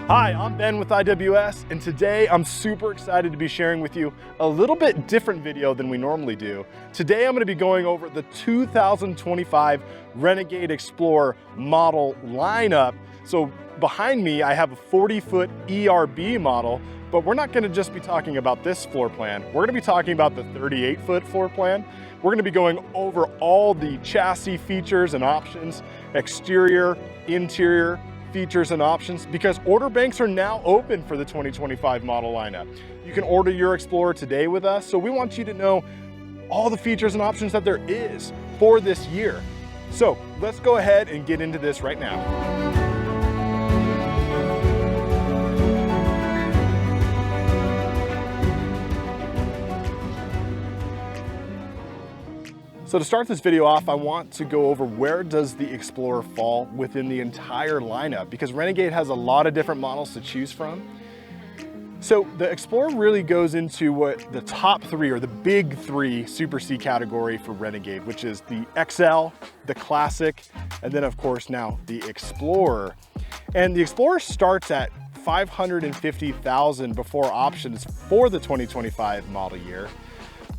Hi, I'm Ben with IWS, and today I'm super excited to be sharing with you a little bit different video than we normally do. Today I'm going to be going over the 2025 Renegade Explorer model lineup. So behind me I have a 40-foot ERB model, but we're not going to just be talking about this floor plan. We're going to be talking about the 38-foot floor plan. We're going to be going over all the chassis features and options, exterior, interior, features and options, because order banks are now open for the 2025 model lineup. You can order your Explorer today with us, so we want you to know all the features and options that there is for this year. So let's go ahead and get into this right now. So to start this video off, I want to go over where does the Explorer fall within the entire lineup, because Renegade has a lot of different models to choose from. So the Explorer really goes into what the top three, or the big three Super C category for Renegade, which is the XL, the Classic, and then of course now the Explorer. And the Explorer starts at $550,000 before options for the 2025 model year.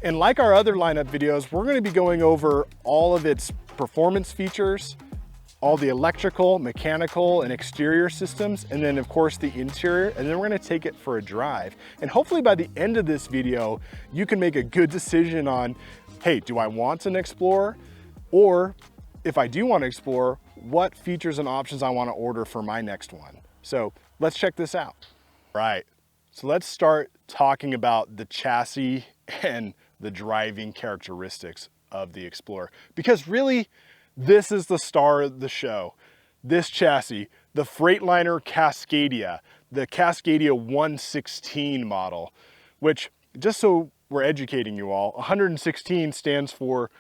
And like our other lineup videos, we're going to be going over all of its performance features, all the electrical, mechanical, and exterior systems, and then of course the interior, and then we're going to take it for a drive. And hopefully by the end of this video, you can make a good decision on, hey, do I want an Explorer? Or if I do want to explore, what features and options I want to order for my next one. So let's check this out. All right, so let's start talking about the chassis and the driving characteristics of the Explorer, because really this is the star of the show. This chassis, the Freightliner Cascadia, the Cascadia 116 model, which, just so we're educating you all, 116 stands for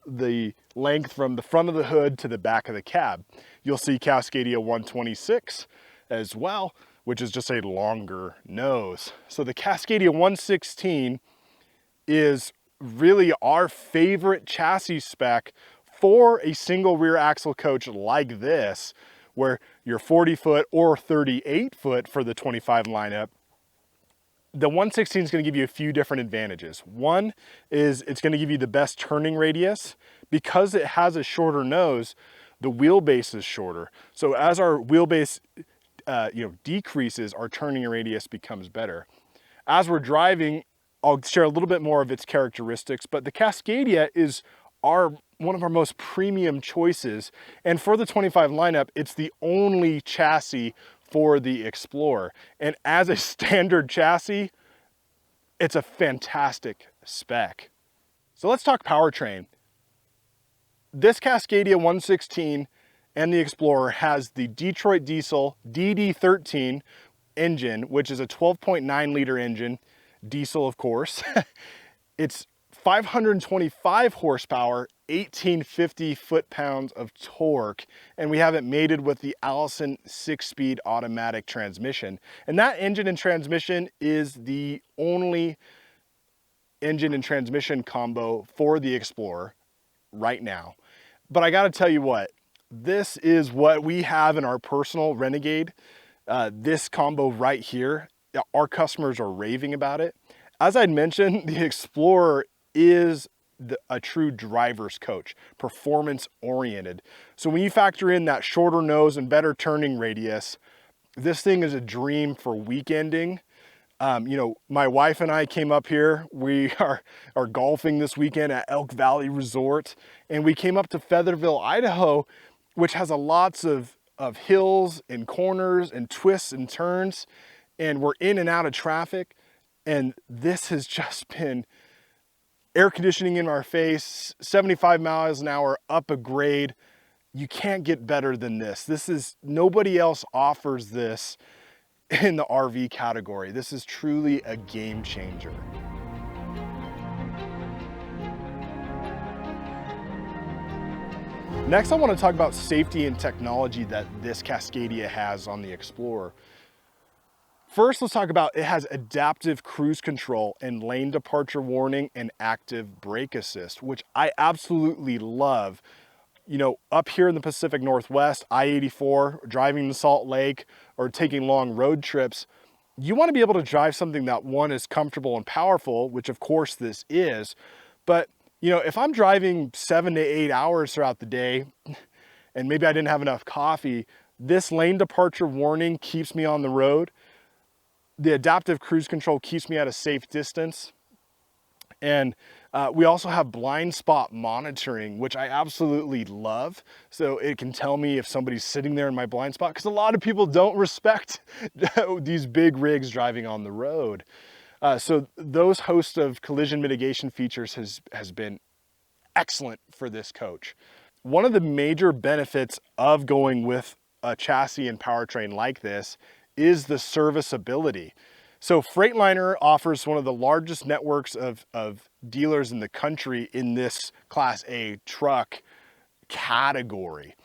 the length from the front of the hood to the back of the cab. You'll see Cascadia 126 as well, which is just a longer nose. So the Cascadia 116 is really our favorite chassis spec for a single rear axle coach like this, where you're 40-foot or 38-foot for the 25 lineup. The 116 is going to give you a few different advantages. One is it's going to give you the best turning radius. Because it has a shorter nose, the wheelbase is shorter. So as our wheelbase decreases, our turning radius becomes better. As we're driving, I'll share a little bit more of its characteristics, but the Cascadia is one of our most premium choices. And for the 25 lineup, it's the only chassis for the Explorer. And as a standard chassis, it's a fantastic spec. So let's talk powertrain. This Cascadia 116 and the Explorer has the Detroit Diesel DD13 engine, which is a 12.9 liter engine. Diesel, of course. It's 525 horsepower, 1850 foot-pounds of torque, and we have it mated with the Allison 6-speed automatic transmission. And that engine and transmission is the only engine and transmission combo for the Explorer right now. But I gotta tell you what, this is what we have in our personal Renegade. This combo right here, our customers are raving about it. As I'd mentioned, the Explorer is a true driver's coach, performance oriented. So when you factor in that shorter nose and better turning radius, this thing is a dream for weekending. My wife and I came up here. We are golfing this weekend at Elk Valley Resort, and we came up to Featherville, Idaho, which has lots of hills and corners and twists and turns. And we're in and out of traffic, and this has just been air conditioning in our face, 75 miles an hour up a grade. You can't get better than this. Nobody else offers this in the RV category. This is truly a game changer. Next, I want to talk about safety and technology that this Cascadia has on the Explorer. First, let's talk about it has adaptive cruise control and lane departure warning and active brake assist, which I absolutely love. you know, up here in the Pacific Northwest, I-84, driving to Salt Lake or taking long road trips, you want to be able to drive something that, one, is comfortable and powerful, which of course this is, but you know, if I'm driving 7 to 8 hours throughout the day and maybe I didn't have enough coffee, this lane departure warning keeps me on the road. The adaptive cruise control keeps me at a safe distance. And we also have blind spot monitoring, which I absolutely love. So it can tell me if somebody's sitting there in my blind spot, because a lot of people don't respect these big rigs driving on the road. So those host of collision mitigation features has been excellent for this coach. One of the major benefits of going with a chassis and powertrain like this is the serviceability. So Freightliner offers one of the largest networks of dealers in the country in this Class A truck category.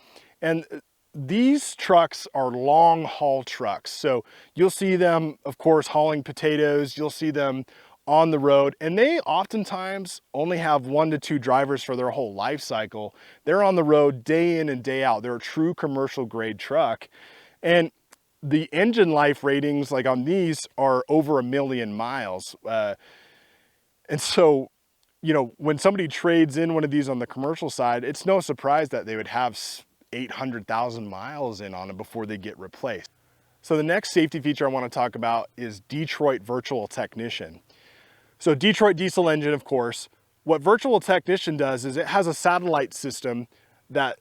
And these trucks are long haul trucks. So you'll see them, of course, hauling potatoes. You'll see them on the road, and they oftentimes only have 1 to 2 drivers for their whole life cycle. They're on the road day in and day out. They're a true commercial grade truck. And the engine life ratings, like on these, are over 1 million miles. And so, you know, when somebody trades in one of these on the commercial side, it's no surprise that they would have 800,000 miles in on them before they get replaced. So the next safety feature I want to talk about is Detroit Virtual Technician. So Detroit diesel engine, of course. What Virtual Technician does is it has a satellite system that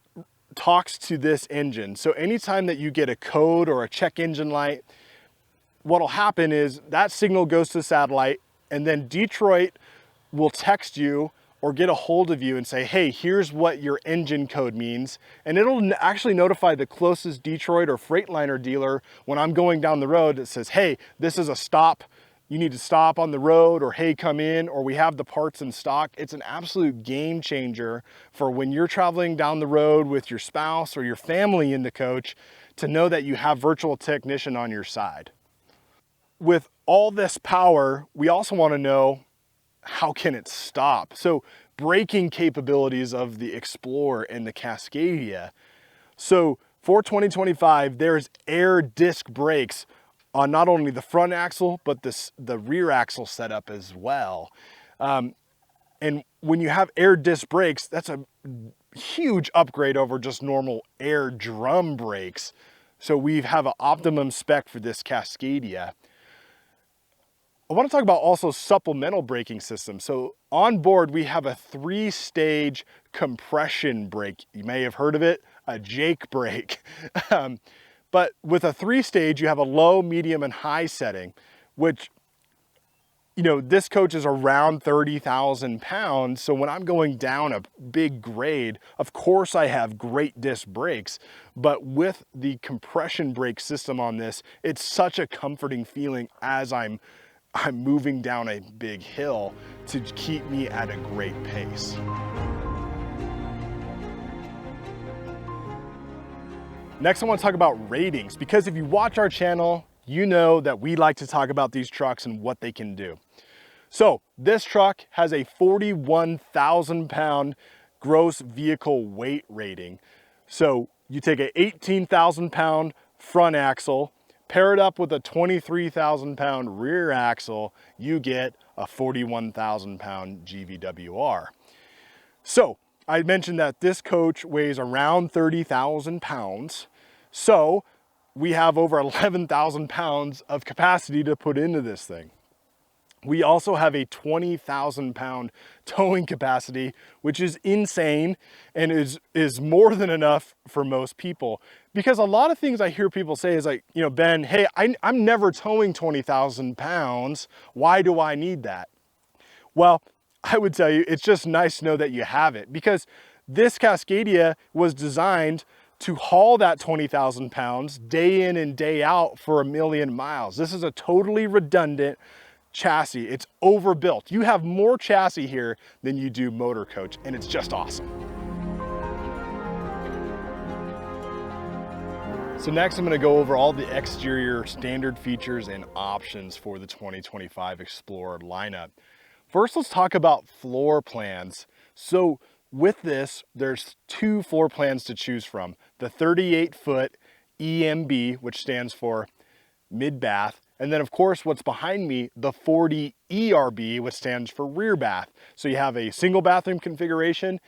talks to this engine. So anytime that you get a code or a check engine light, what'll happen is that signal goes to the satellite, and then Detroit will text you or get a hold of you and say, hey, here's what your engine code means. And it'll actually notify the closest Detroit or Freightliner dealer when I'm going down the road that says, hey, this is a stop. You need to stop on the road, or hey, come in, or we have the parts in stock. It's an absolute game changer for when you're traveling down the road with your spouse or your family in the coach, to know that you have Virtual Technician on your side. With all this power, we also want to know, how can it stop? So braking capabilities of the Explorer and the Cascadia. So for 2025, there's air disc brakes on not only the front axle, but the rear axle setup as well. And when you have air disc brakes, that's a huge upgrade over just normal air drum brakes. So we have an optimum spec for this Cascadia. I want to talk about also supplemental braking systems. So on board, we have a 3-stage compression brake. You may have heard of it, a Jake brake. But with a 3-stage, you have a low, medium, and high setting, which, you know, this coach is around 30,000 pounds. So when I'm going down a big grade, of course I have great disc brakes, but with the compression brake system on this, it's such a comforting feeling as I'm moving down a big hill to keep me at a great pace. Next, I want to talk about ratings, because if you watch our channel, you know that we like to talk about these trucks and what they can do. So this truck has a 41,000 pound gross vehicle weight rating. So you take an 18,000 pound front axle, pair it up with a 23,000 pound rear axle, you get a 41,000 pound GVWR. So I mentioned that this coach weighs around 30,000 pounds. So we have over 11,000 pounds of capacity to put into this thing. We also have a 20,000 pound towing capacity, which is insane and is more than enough for most people. Because a lot of things I hear people say is like, you know, Ben, hey, I'm never towing 20,000 pounds. Why do I need that? Well, I would tell you, it's just nice to know that you have it, because this Cascadia was designed to haul that 20,000 pounds day in and day out for 1 million miles. This is a totally redundant chassis. It's overbuilt. You have more chassis here than you do motor coach, and it's just awesome. So next I'm going to go over all the exterior standard features and options for the 2025 Explorer lineup. First, let's talk about floor plans. So With this, there's two floor plans to choose from. The 38-foot EMB, which stands for mid-bath, and then of course what's behind me, the 40 ERB, which stands for rear bath. So you have a single bathroom configuration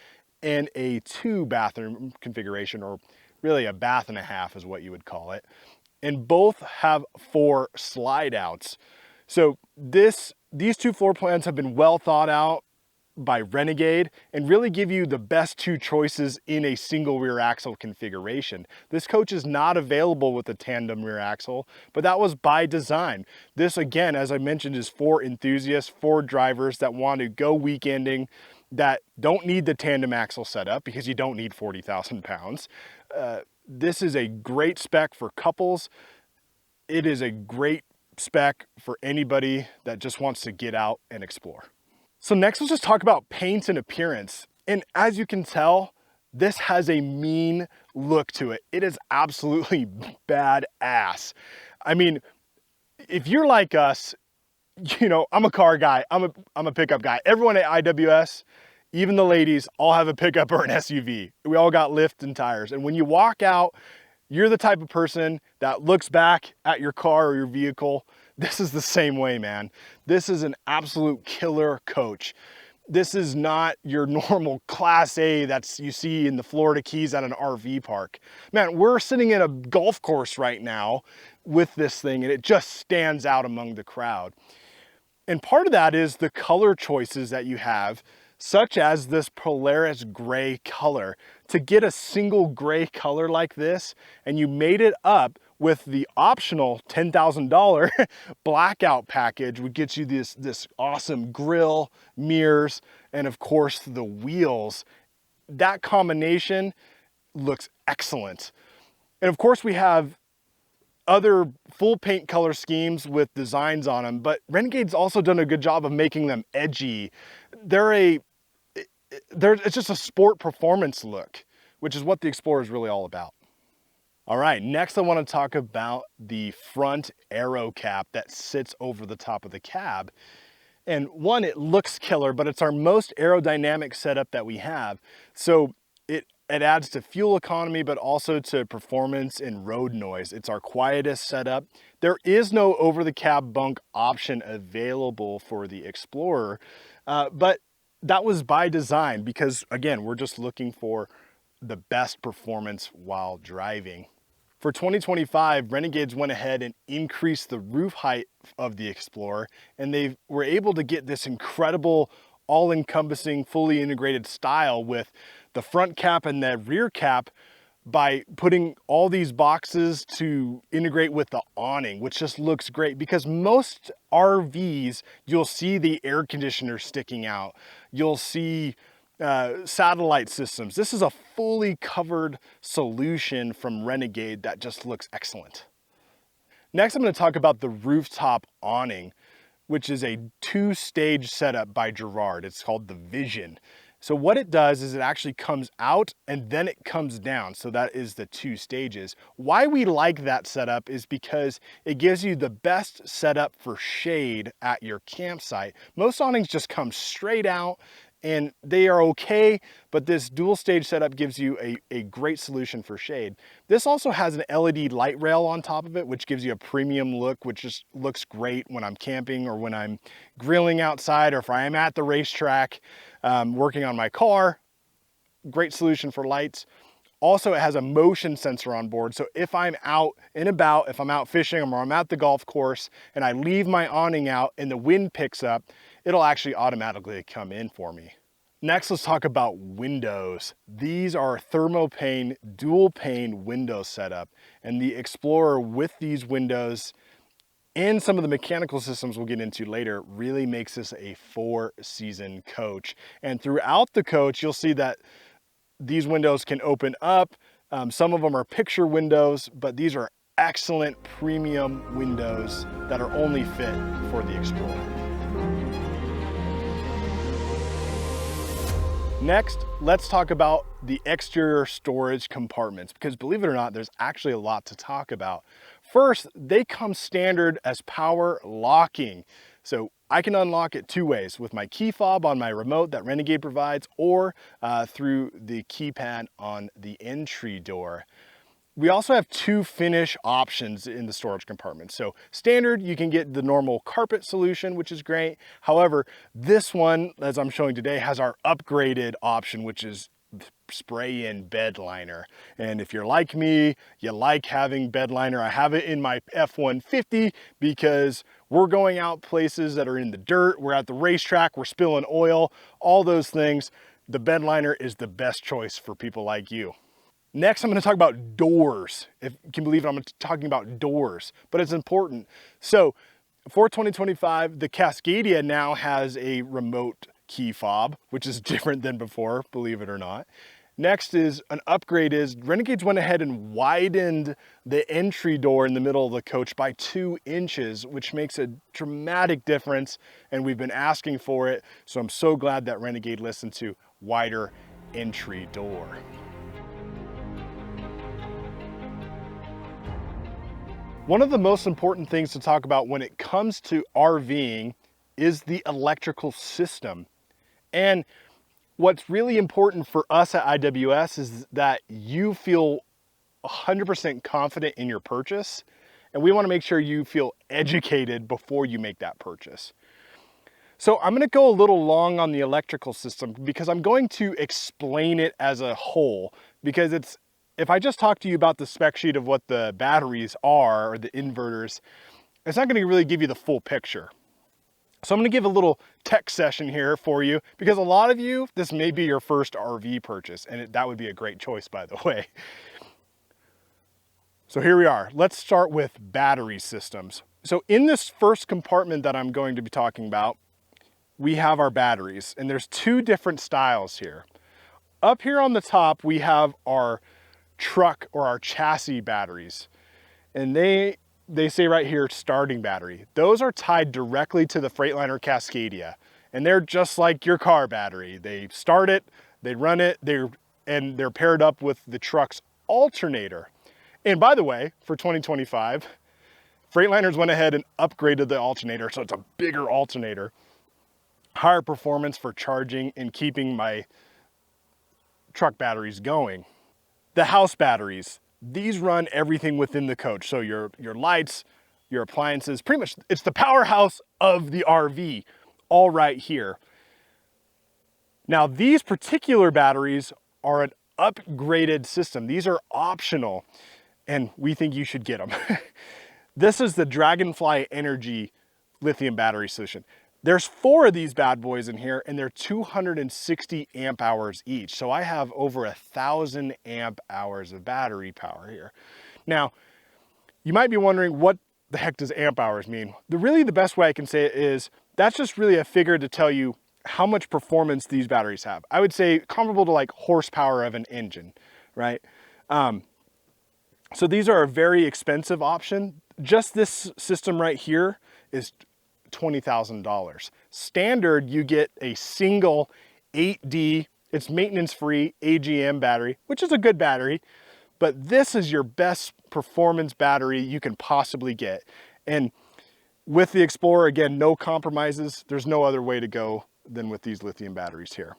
and a 2-bathroom configuration, or really a bath and a half is what you would call it. And both have 4 slide outs. So these two floor plans have been well thought out by Renegade and really give you the best 2 choices in a single rear axle configuration. This coach is not available with a tandem rear axle, but that was by design. This, again, as I mentioned, is for enthusiasts, for drivers that want to go weekending, that don't need the tandem axle setup because you don't need 40,000 pounds. This is a great spec for couples. It is a great spec for anybody that just wants to get out and explore. So next, let's just talk about paint and appearance. And as you can tell, this has a mean look to it. It is absolutely badass. I mean, if you're like us, you know, I'm a car guy, I'm a pickup guy. Everyone at IWS, even the ladies, all have a pickup or an SUV. We all got lift and tires. And when you walk out, you're the type of person that looks back at your car or your vehicle. This is the same way, man. This is an absolute killer coach. This is not your normal Class A that's you see in the Florida Keys at an RV park. Man, we're sitting in a golf course right now with this thing, and it just stands out among the crowd. And part of that is the color choices that you have, such as this Polaris gray color. To get a single gray color like this, and you made it up with the optional $10,000 blackout package, would get you this awesome grille, mirrors, and of course the wheels. That combination looks excellent. And of course we have other full paint color schemes with designs on them, but Renegade's also done a good job of making them edgy. It's just a sport performance look, which is what the Explorer is really all about. All right, next I want to talk about the front aero cap that sits over the top of the cab. And one, it looks killer, but it's our most aerodynamic setup that we have. So it adds to fuel economy, but also to performance and road noise. It's our quietest setup. There is no over-the-cab bunk option available for the Explorer, but that was by design because, again, we're just looking for the best performance while driving. For 2025, Renegades went ahead and increased the roof height of the Explorer, and they were able to get this incredible all-encompassing, fully integrated style with the front cap and the rear cap by putting all these boxes to integrate with the awning, which just looks great because most RVs, you'll see the air conditioner sticking out. You'll see satellite systems. This is a fully covered solution from Renegade that just looks excellent. Next, I'm going to talk about the rooftop awning, which is a 2-stage setup by Girard. It's called the Vision. So what it does is it actually comes out and then it comes down. So that is the 2 stages. Why we like that setup is because it gives you the best setup for shade at your campsite. Most awnings just come straight out and they are okay, but this dual stage setup gives you a great solution for shade. This also has an LED light rail on top of it, which gives you a premium look, which just looks great when I'm camping or when I'm grilling outside or if I am at the racetrack working on my car. Great solution for lights. Also, it has a motion sensor on board. So if I'm out and about, if I'm out fishing or I'm at the golf course and I leave my awning out and the wind picks up, it'll actually automatically come in for me. Next, let's talk about windows. These are thermopane, dual pane window setup. And the Explorer with these windows and some of the mechanical systems we'll get into later really makes this a 4-season coach. And throughout the coach, you'll see that these windows can open up. Some of them are picture windows, but these are excellent premium windows that are only fit for the Explorer. Next, let's talk about the exterior storage compartments, because believe it or not, there's actually a lot to talk about. First, they come standard as power locking. So I can unlock it two ways, with my key fob on my remote that Renegade provides, or through the keypad on the entry door. We also have two finish options in the storage compartment. So standard, you can get the normal carpet solution, which is great. However, this one, as I'm showing today, has our upgraded option, which is spray in bed liner. And if you're like me, you like having bed liner. I have it in my F-150 because we're going out places that are in the dirt, we're at the racetrack, we're spilling oil, all those things. The bed liner is the best choice for people like you. Next, I'm going to talk about doors. If you can believe it, I'm talking about doors, but it's important. So for 2025, the Cascadia now has a remote key fob, which is different than before, believe it or not. Next is an upgrade is Renegade's went ahead and widened the entry door in the middle of the coach by 2 inches, which makes a dramatic difference. And we've been asking for it. So I'm so glad that Renegade listened to wider entry door. One of the most important things to talk about when it comes to RVing is the electrical system. And what's really important for us at IWS is that you feel 100% confident in your purchase. And we want to make sure you feel educated before you make that purchase. So I'm going to go a little long on the electrical system because I'm going to explain it as a whole, because if I just talk to you about the spec sheet of what the batteries are or the inverters, it's not going to really give you the full picture. So I'm going to give a little tech session here for you, because a lot of you, this may be your first RV purchase, and that would be a great choice, by the way. So here we are. Let's start with battery systems. So in this first compartment that I'm going to be talking about, we have our batteries, and there's 2 different styles here. Up here on the top, we have our truck or our chassis batteries, and they say right here starting battery. Those are tied directly to the Freightliner Cascadia, and they're just like your car battery. They start it, they run it, and they're paired up with the truck's alternator. And by the way, for 2025, Freightliners went ahead and upgraded the alternator, so it's a bigger alternator, higher performance for charging and keeping my truck batteries going. The house batteries, these run everything within the coach. So your lights, your appliances, pretty much it's the powerhouse of the RV, all right here. Now these particular batteries are an upgraded system. These are optional, and we think you should get them. This is the Dragonfly Energy lithium battery solution. There's 4 of these bad boys in here, and they're 260 amp hours each. So I have over 1,000 amp hours of battery power here. Now, you might be wondering, what the heck does amp hours mean? The best way I can say it is, that's just really a figure to tell you how much performance these batteries have. I would say comparable to like horsepower of an engine, right? So these are a very expensive option. Just this system right here is $20,000. Standard, you get a single 8D, it's maintenance free AGM battery, which is a good battery, but this is your best performance battery you can possibly get. And with the Explorer, again, no compromises. There's no other way to go than with these lithium batteries here.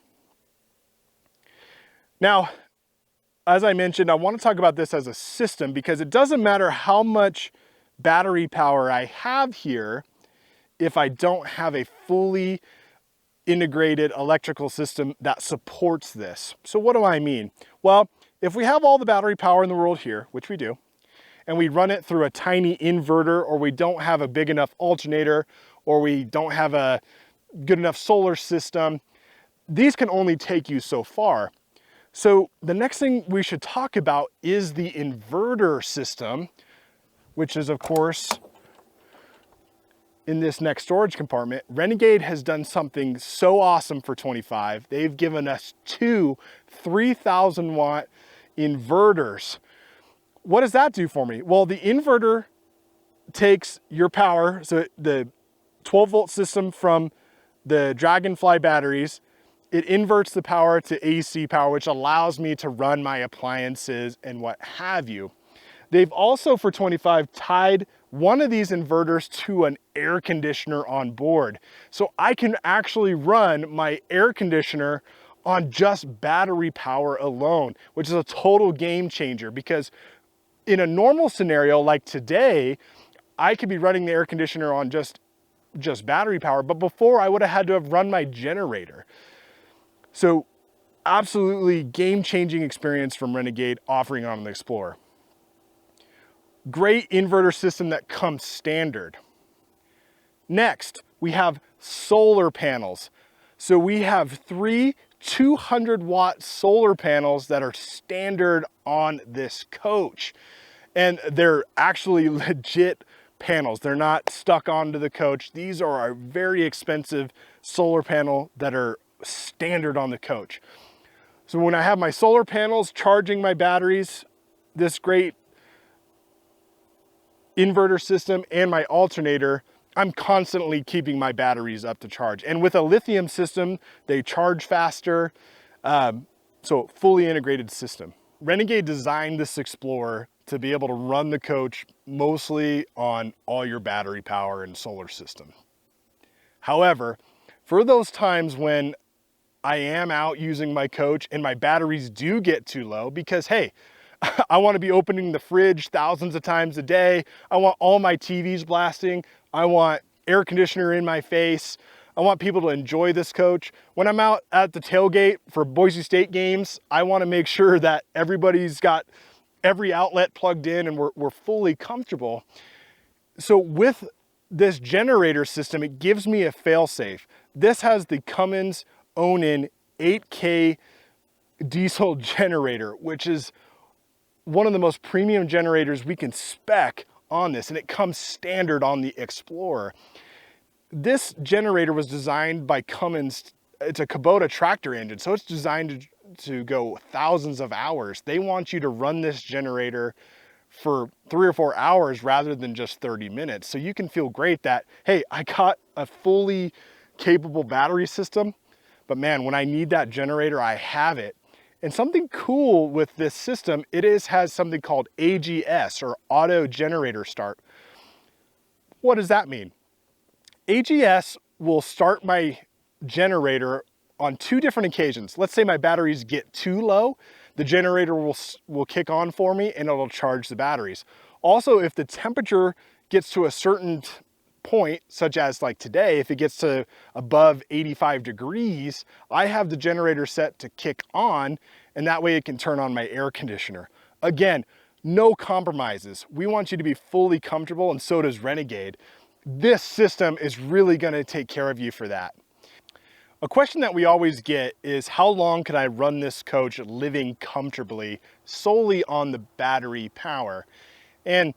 Now, as I mentioned, I want to talk about this as a system, because it doesn't matter how much battery power I have here if I don't have a fully integrated electrical system that supports this. So what do I mean? Well, if we have all the battery power in the world here, which we do, and we run it through a tiny inverter, or we don't have a big enough alternator, or we don't have a good enough solar system, these can only take you so far. So the next thing we should talk about is the inverter system, which is, of course, in this next storage compartment. Renegade has done something so awesome for 25. They've given us 2 3,000 watt inverters. What does that do for me? Well, the inverter takes your power, so the 12 volt system from the Dragonfly batteries, it inverts the power to AC power, which allows me to run my appliances and what have you. They've also, for 25, tied one of these inverters to an air conditioner on board. So I can actually run my air conditioner on just battery power alone, which is a total game changer, because in a normal scenario like today, I could be running the air conditioner on just battery power, but before I would have had to have run my generator. So absolutely game-changing experience from Renegade offering on the Explorer. Great inverter system that comes standard. Next, we have solar panels. So we have 3 200-watt solar panels that are standard on this coach. And they're actually legit panels. They're not stuck onto the coach. These are a very expensive solar panel that are standard on the coach. So when I have my solar panels charging my batteries, this great inverter system and my alternator, I'm constantly keeping my batteries up to charge. And with a lithium system, they charge faster. So fully integrated system. Renegade designed this Explorer to be able to run the coach mostly on all your battery power and solar system. However, for those times when I am out using my coach and my batteries do get too low, because hey, I want to be opening the fridge thousands of times a day. I want all my TVs blasting. I want air conditioner in my face. I want people to enjoy this coach. When I'm out at the tailgate for Boise State games, I want to make sure that everybody's got every outlet plugged in and we're fully comfortable. So with this generator system, it gives me a fail-safe. This has the Cummins Onan 8K diesel generator, which is one of the most premium generators we can spec on this, and it comes standard on the Explorer. This generator was designed by Cummins. It's a Kubota tractor engine, so it's designed to go thousands of hours. They want you to run this generator for 3 or 4 hours rather than just 30 minutes. So you can feel great that, hey, I got a fully capable battery system, but man, when I need that generator, I have it. And something cool with this system, has something called AGS, or Auto Generator Start. What does that mean? AGS will start my generator on 2 different occasions. Let's say my batteries get too low, the generator will kick on for me and it'll charge the batteries. Also, if the temperature gets to a certain point, such as like today, if it gets to above 85 degrees, I have the generator set to kick on, and that way it can turn on my air conditioner. Again, no compromises. We want you to be fully comfortable, and so does Renegade. This system is really going to take care of you for that. A question that we always get is, how long could I run this coach living comfortably solely on the battery power? And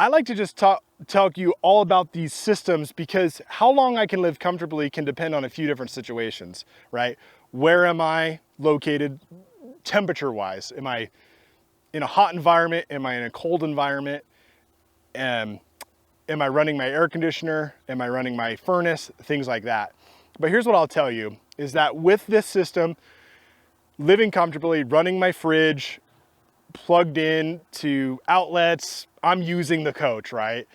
I like to just tell you all about these systems, because how long I can live comfortably can depend on a few different situations, right? Where am I located temperature-wise? Am I in a hot environment? Am I in a cold environment? Am I running my air conditioner? Am I running my furnace? Things like that. But here's what I'll tell you, is that with this system, living comfortably, running my fridge, plugged in to outlets, I'm using the coach, right?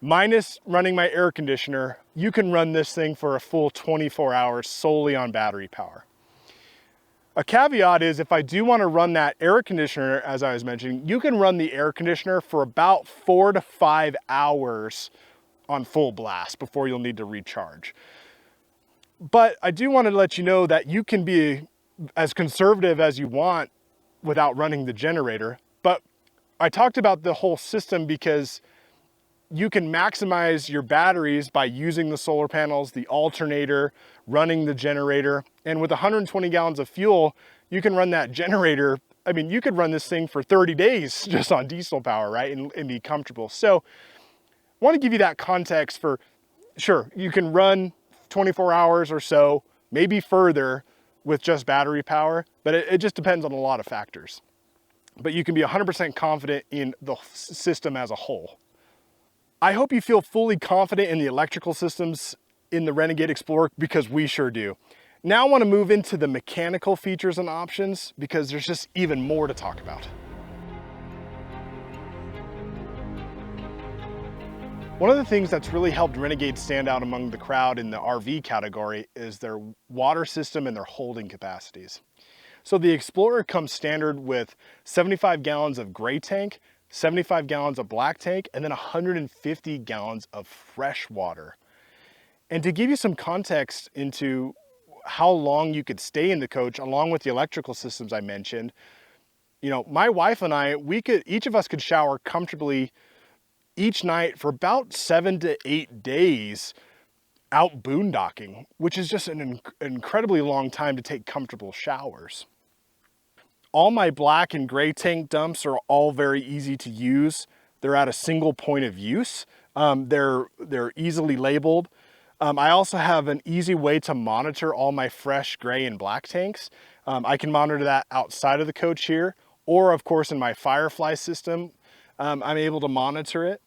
Minus running my air conditioner, you can run this thing for a full 24 hours solely on battery power. A caveat is, if I do want to run that air conditioner, as I was mentioning, you can run the air conditioner for about 4 to 5 hours on full blast before you'll need to recharge. But I do want to let you know that you can be as conservative as you want without running the generator. But I talked about the whole system because you can maximize your batteries by using the solar panels, the alternator, running the generator. And with 120 gallons of fuel, you can run that generator. I mean, you could run this thing for 30 days just on diesel power, right? And be comfortable. So I want to give you that context for, sure, you can run 24 hours or so, maybe further with just battery power, but it just depends on a lot of factors. But you can be 100% confident in the system as a whole. I hope you feel fully confident in the electrical systems in the Renegade Explorer, because we sure do. Now I want to move into the mechanical features and options, because there's just even more to talk about. One of the things that's really helped Renegade stand out among the crowd in the RV category is their water system and their holding capacities. So the Explorer comes standard with 75 gallons of gray tank, 75 gallons of black tank, and then 150 gallons of fresh water. And to give you some context into how long you could stay in the coach, along with the electrical systems I mentioned, you know, my wife and I, each of us could shower comfortably each night for about 7 to 8 days out boondocking, which is just an incredibly long time to take comfortable showers. All my black and gray tank dumps are all very easy to use. They're at a single point of use. They're easily labeled. I also have an easy way to monitor all my fresh gray and black tanks. I can monitor that outside of the coach here, or of course in my Firefly system, I'm able to monitor it.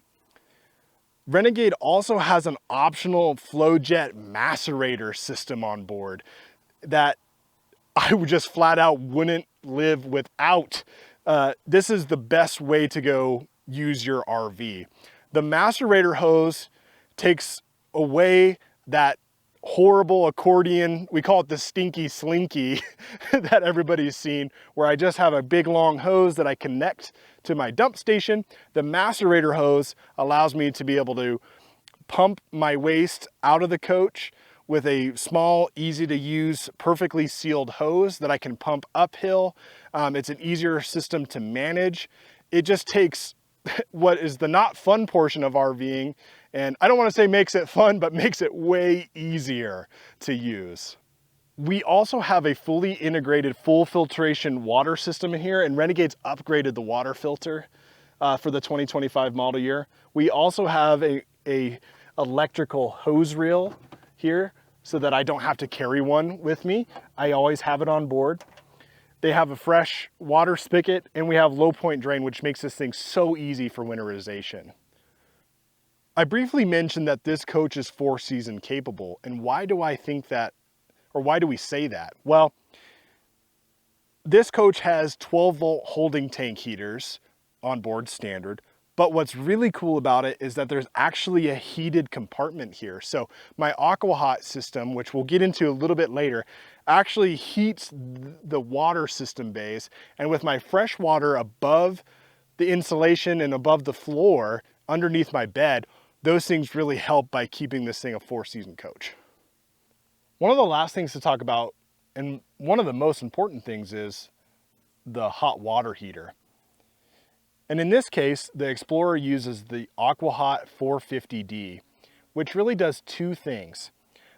Renegade also has an optional FlowJet macerator system on board that I would just flat out wouldn't live without. This is the best way to go use your RV. The macerator hose takes away that horrible accordion, we call it the stinky slinky that everybody's seen, where I just have a big long hose that I connect to my dump station. The macerator hose allows me to be able to pump my waste out of the coach with a small, easy to use, perfectly sealed hose that I can pump uphill. It's an easier system to manage. It just takes what is the not fun portion of RVing, and I don't want to say makes it fun, but makes it way easier to use. We also have a fully integrated full filtration water system in here, and Renegade's upgraded the water filter for the 2025 model year. We also have a electrical hose reel here so that I don't have to carry one with me. I always have it on board. They have a fresh water spigot, and we have low point drain, which makes this thing so easy for winterization. I briefly mentioned that this coach is 4-season capable, and why do I think that, or why do we say that? Well, this coach has 12-volt holding tank heaters on board standard, but what's really cool about it is that there's actually a heated compartment here. So my AquaHot system, which we'll get into a little bit later, actually heats the water system bays, and with my fresh water above the insulation and above the floor underneath my bed, those things really help by keeping this thing a 4-season coach. One of the last things to talk about, and one of the most important things, is the hot water heater. And in this case, the Explorer uses the AquaHot 450D, which really does two things.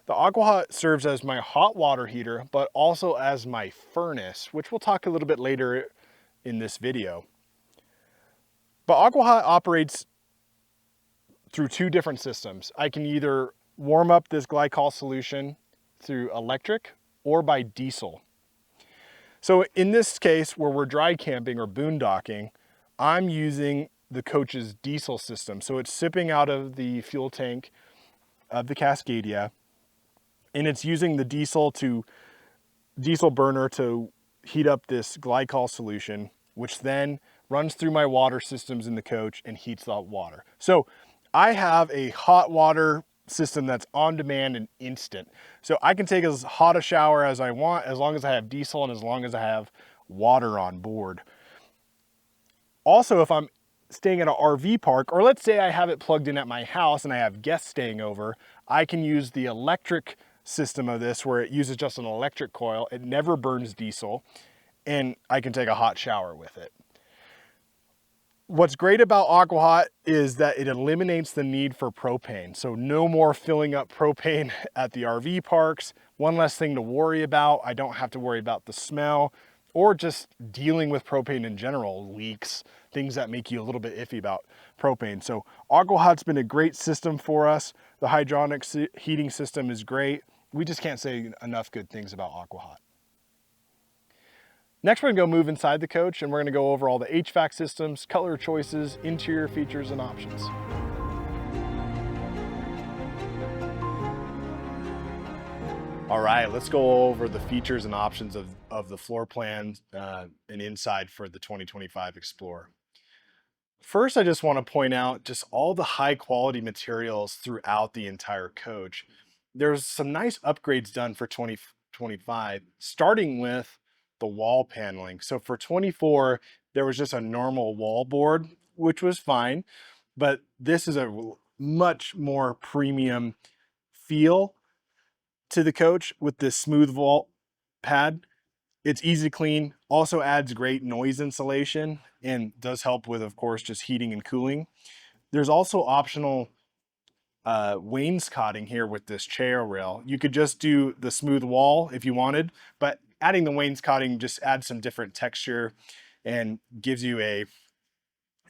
The AquaHot serves as my hot water heater, but also as my furnace, which we'll talk a little bit later in this video. But AquaHot operates through two different systems. I can either warm up this glycol solution through electric or by diesel. So in this case, where we're dry camping or boondocking, I'm using the coach's diesel system. So it's sipping out of the fuel tank of the Cascadia, and it's using the diesel burner to heat up this glycol solution, which then runs through my water systems in the coach and heats the water. So I have a hot water system that's on demand and instant. So I can take as hot a shower as I want, as long as I have diesel and as long as I have water on board. Also, if I'm staying at an RV park, or let's say I have it plugged in at my house and I have guests staying over, I can use the electric system of this where it uses just an electric coil. It never burns diesel, and I can take a hot shower with it. What's great about AquaHot is that it eliminates the need for propane. So no more filling up propane at the RV parks. One less thing to worry about. I don't have to worry about the smell or just dealing with propane in general, leaks, things that make you a little bit iffy about propane. So AquaHot's been a great system for us. The hydronic heating system is great. We just can't say enough good things about AquaHot. Next, we're gonna go move inside the coach, and we're gonna go over all the HVAC systems, color choices, interior features, and options. All right, let's go over the features and options of the floor plan and inside for the 2025 Explorer. First, I just want to point out just all the high quality materials throughout the entire coach. There's some nice upgrades done for 2025, starting with the wall paneling. So for 24, there was just a normal wall board, which was fine, but this is a much more premium feel to the coach with this smooth wall pad. It's easy to clean, also adds great noise insulation and does help with, of course, just heating and cooling. There's also optional wainscoting here with this chair rail. You could just do the smooth wall if you wanted, but adding the wainscoting just adds some different texture and gives you a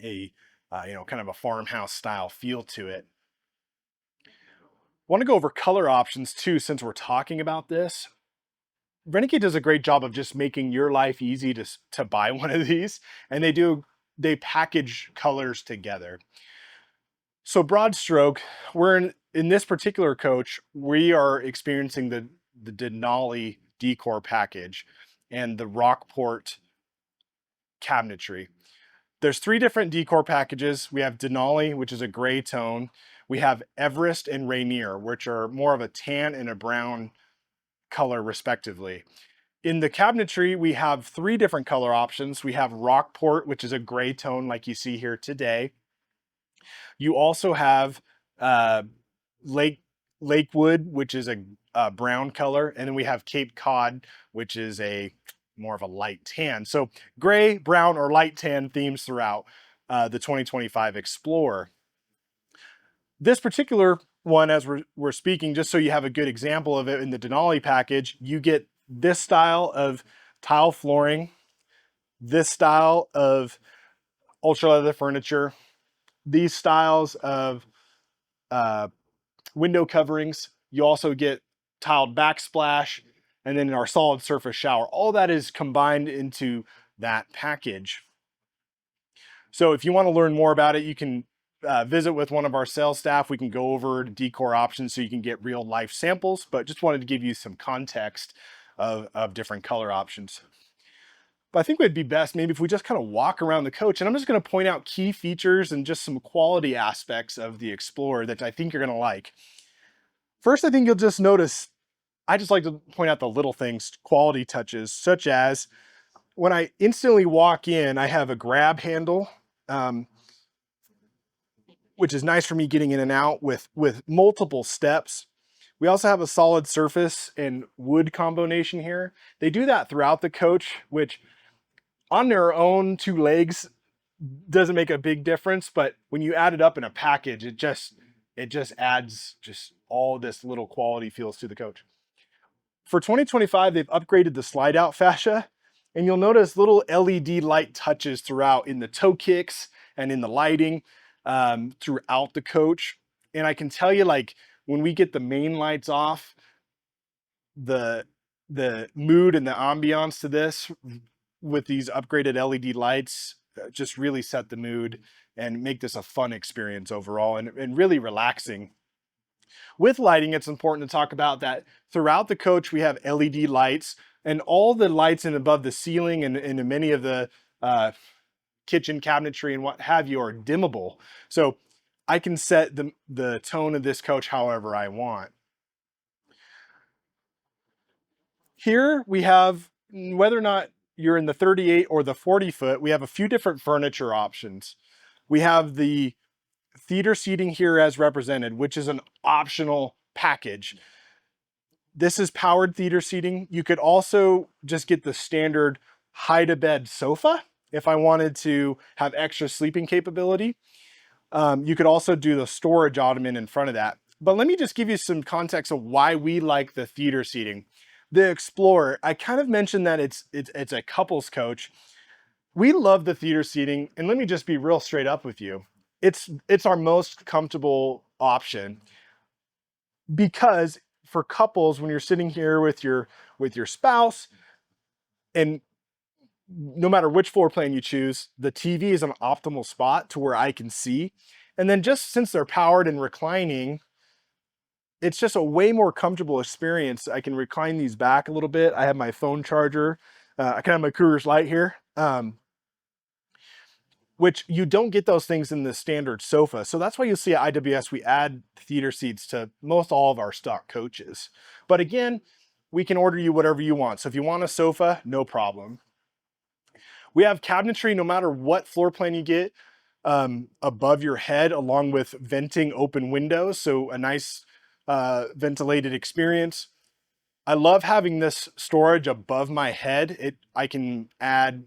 kind of a farmhouse style feel to it. Want to go over color options too, since we're talking about this. Renegade does a great job of just making your life easy to buy one of these, and they package colors together. So broad stroke, we're in this particular coach, we are experiencing the Denali decor package and the Rockport cabinetry. There's 3 different decor packages. We have Denali, which is a gray tone. We have Everest and Rainier, which are more of a tan and a brown color respectively. In the cabinetry, we have 3 different color options. We have Rockport, which is a gray tone like you see here today. You also have uh, Lakewood, which is a brown color. And then we have Cape Cod, which is a more of a light tan. So gray, brown, or light tan themes throughout the 2025 Explorer. This particular one, as we're speaking, just so you have a good example of it in the Denali package, you get this style of tile flooring, this style of ultra leather furniture, these styles of window coverings. You also get tiled backsplash, and then our solid surface shower. All that is combined into that package. So if you want to learn more about it, you can visit with one of our sales staff. We can go over decor options so you can get real life samples, but just wanted to give you some context of different color options. But I think it would be best maybe if we just kind of walk around the coach, and I'm just going to point out key features and just some quality aspects of the Explorer that I think you're going to like. First, I think you'll just notice, I just like to point out the little things, quality touches, such as when I instantly walk in, I have a grab handle, which is nice for me getting in and out with multiple steps. We also have a solid surface and wood combination here. They do that throughout the coach, which on their own 2 legs doesn't make a big difference, but when you add it up in a package, it just adds just all this little quality feels to the coach. For 2025, they've upgraded the slide out fascia, and you'll notice little LED light touches throughout in the toe kicks and in the lighting throughout the coach. And I can tell you, like, when we get the main lights off, the mood and the ambiance to this with these upgraded LED lights just really set the mood and make this a fun experience overall and really relaxing. With lighting, it's important to talk about that throughout the coach, we have LED lights, and all the lights in above the ceiling and many of the kitchen cabinetry and what have you are dimmable. So I can set the tone of this coach however I want. Here we have, whether or not you're in the 38 or the 40 foot, we have a few different furniture options. We have the theater seating here as represented, which is an optional package. This is powered theater seating. You could also just get the standard hide-a-bed sofa if I wanted to have extra sleeping capability. You could also do the storage ottoman in front of that. But let me just give you some context of why we like the theater seating. The Explorer, I kind of mentioned that it's a couples coach. We love the theater seating, and let me just be real straight up with you. It's our most comfortable option because for couples, when you're sitting here with your spouse, and no matter which floor plan you choose, the TV is an optimal spot to where I can see. And then just since they're powered and reclining, it's just a way more comfortable experience. I can recline these back a little bit. I have my phone charger. I can have my Coors Light here. which you don't get those things in the standard sofa. So that's why you'll see at IWS, we add theater seats to most all of our stock coaches. But again, we can order you whatever you want. So if you want a sofa, no problem. We have cabinetry no matter what floor plan you get above your head, along with venting open windows. So a nice ventilated experience. I love having this storage above my head. I can add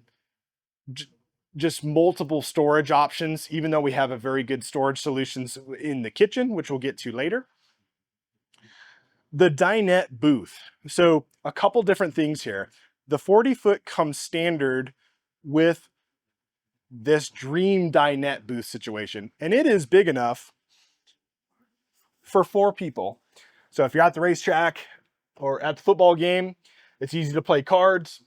just multiple storage options, even though we have a very good storage solutions in the kitchen, which we'll get to later. The dinette booth. So a couple different things here. The 40-foot comes standard with this dream dinette booth situation, and it is big enough for 4 people. So if you're at the racetrack or at the football game, it's easy to play cards,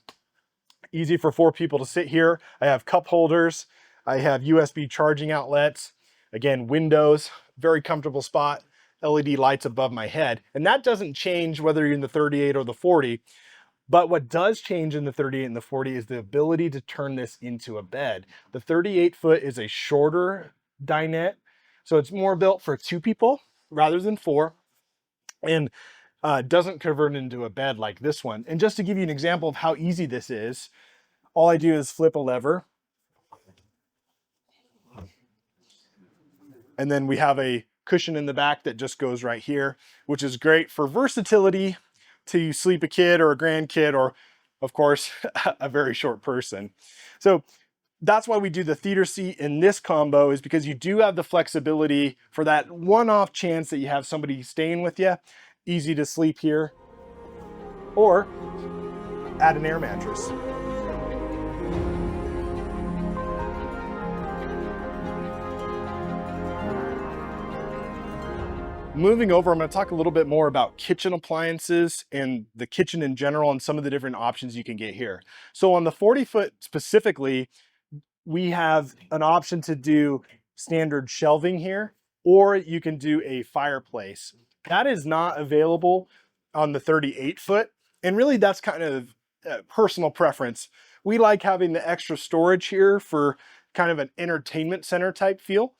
easy for 4 people to sit here. I have cup holders, I have USB charging outlets, again, windows, very comfortable spot, LED lights above my head. And that doesn't change whether you're in the 38 or the 40. But what does change in the 38 and the 40 is the ability to turn this into a bed. The 38-foot is a shorter dinette, so it's more built for 2 people rather than 4, and doesn't convert into a bed like this one. And just to give you an example of how easy this is, all I do is flip a lever, and then we have a cushion in the back that just goes right here, which is great for versatility to sleep a kid or a grandkid, or of course, a very short person. So that's why we do the theater seat in this combo, is because you do have the flexibility for that one-off chance that you have somebody staying with you. Easy to sleep here, or add an air mattress. Moving over, I'm going to talk a little bit more about kitchen appliances and the kitchen in general and some of the different options you can get here. So on the 40-foot specifically, we have an option to do standard shelving here, or you can do a fireplace. That is not available on the 38-foot. And really that's kind of personal preference. We like having the extra storage here for kind of an entertainment center type feel.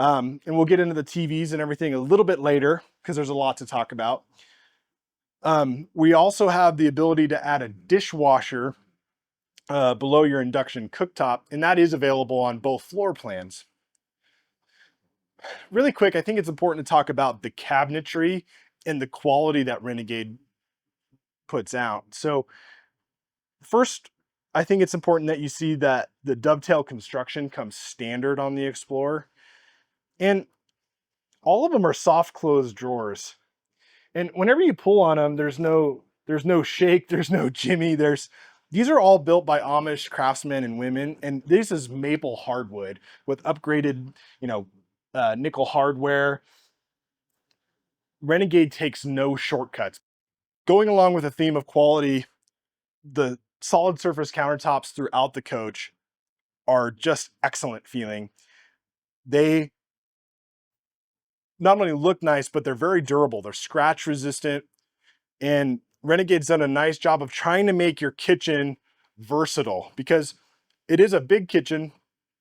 And we'll get into the TVs and everything a little bit later because there's a lot to talk about. We also have the ability to add a dishwasher below your induction cooktop, and that is available on both floor plans. Really quick, I think it's important to talk about the cabinetry and the quality that Renegade puts out. So first, I think it's important that you see that the dovetail construction comes standard on the Explorer. And all of them are soft closed drawers. And whenever you pull on them, there's no shake, there's no jimmy. These are all built by Amish craftsmen and women. And this is maple hardwood with upgraded, nickel hardware. Renegade takes no shortcuts. Going along with the theme of quality, the solid surface countertops throughout the coach are just excellent feeling. They not only look nice, but they're very durable. They're scratch resistant. And Renegade's done a nice job of trying to make your kitchen versatile, because it is a big kitchen,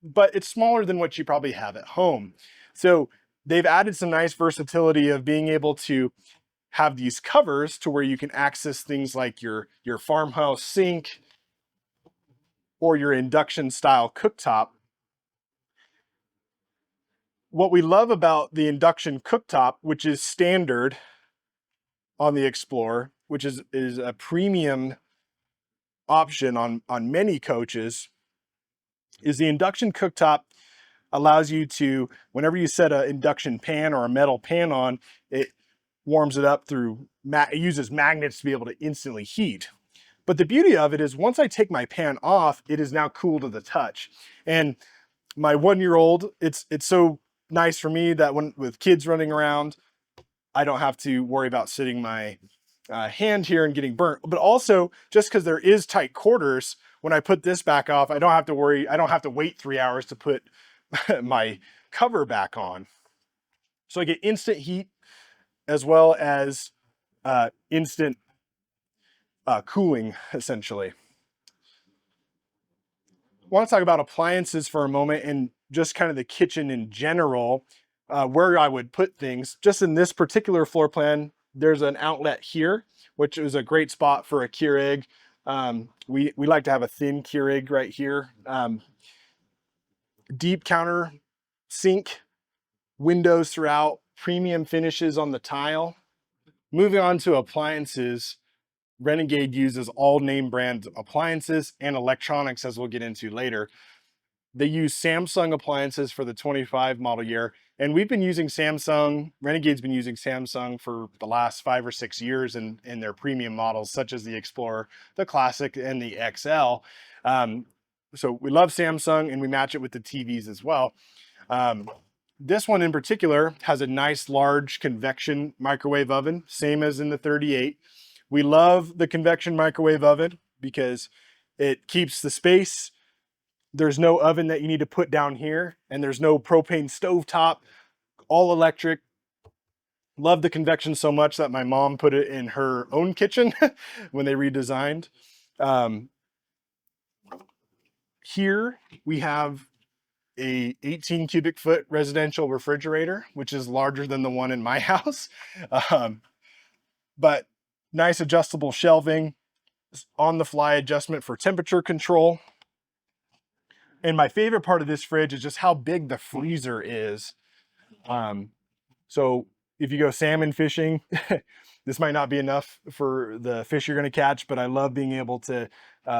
but it's smaller than what you probably have at home. So they've added some nice versatility of being able to have these covers to where you can access things like your farmhouse sink or your induction style cooktop. What we love about the induction cooktop, which is standard on the Explorer, which is a premium option on many coaches, is the induction cooktop allows you to, whenever you set an induction pan or a metal pan on, it warms it up through, it uses magnets to be able to instantly heat. But the beauty of it is once I take my pan off, it is now cool to the touch. And my 1-year-old, it's so nice for me that with kids running around, I don't have to worry about sitting my hand here and getting burnt. But also, just because there is tight quarters, when I put this back off, I don't have to worry, I don't have to wait 3 hours to put my cover back on. So I get instant heat as well as instant cooling, essentially. want to talk about appliances for a moment and just kind of the kitchen in general, where I would put things. Just in this particular floor plan, there's an outlet here, which is a great spot for a Keurig. We like to have a thin Keurig right here. Deep counter sink, windows throughout, premium finishes on the tile. Moving on to appliances, Renegade uses all name brand appliances and electronics, as we'll get into later. They use Samsung appliances for the 25 model year. And we've been using Samsung, Renegade's been using Samsung for the last 5 or 6 years in their premium models, such as the Explorer, the Classic, and the XL. So we love Samsung and we match it with the TVs as well. This one in particular has a nice large convection microwave oven, same as in the 38. We love the convection microwave oven because it keeps the space. There's no oven that you need to put down here, and there's no propane stovetop, all electric. Love the convection so much that my mom put it in her own kitchen when they redesigned. Here we have a 18 cubic foot residential refrigerator, which is larger than the one in my house. But nice adjustable shelving, on the fly adjustment for temperature control. And my favorite part of this fridge is just how big the freezer is. So if you go salmon fishing, this might not be enough for the fish you're going to catch, but I love being able to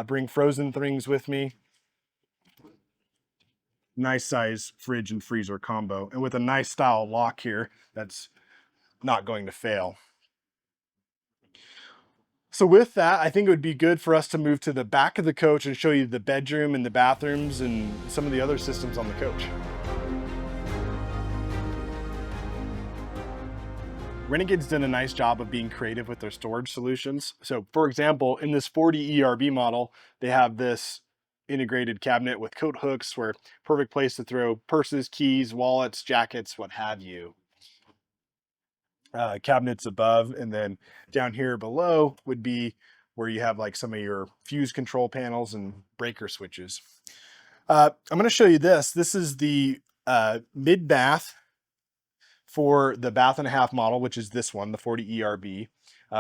bring frozen things with me. Nice size fridge and freezer combo, and with a nice style lock here that's not going to fail. So with that, I think it would be good for us to move to the back of the coach and show you the bedroom and the bathrooms and some of the other systems on the coach. Renegade's done a nice job of being creative with their storage solutions. So for example, in this 40 ERB model, they have this integrated cabinet with coat hooks, where perfect place to throw purses, keys, wallets, jackets, what have you. Cabinets above, and then down here below would be where you have like some of your fuse control panels and breaker switches. I'm going to show you this. This is the mid bath for the bath and a half model, which is this one, the 40 ERB,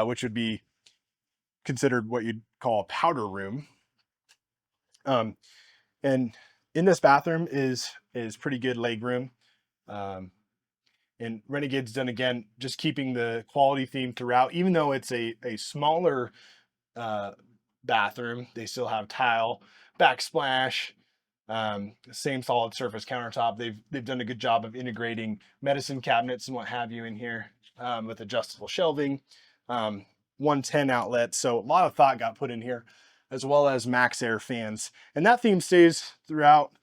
which would be considered what you'd call a powder room. And in this bathroom is pretty good leg room. And Renegade's done, again, just keeping the quality theme throughout. Even though it's a smaller bathroom, they still have tile, backsplash, same solid surface countertop. They've done a good job of integrating medicine cabinets and what have you in here, with adjustable shelving, 110 outlets. So a lot of thought got put in here, as well as max air fans. And that theme stays throughout.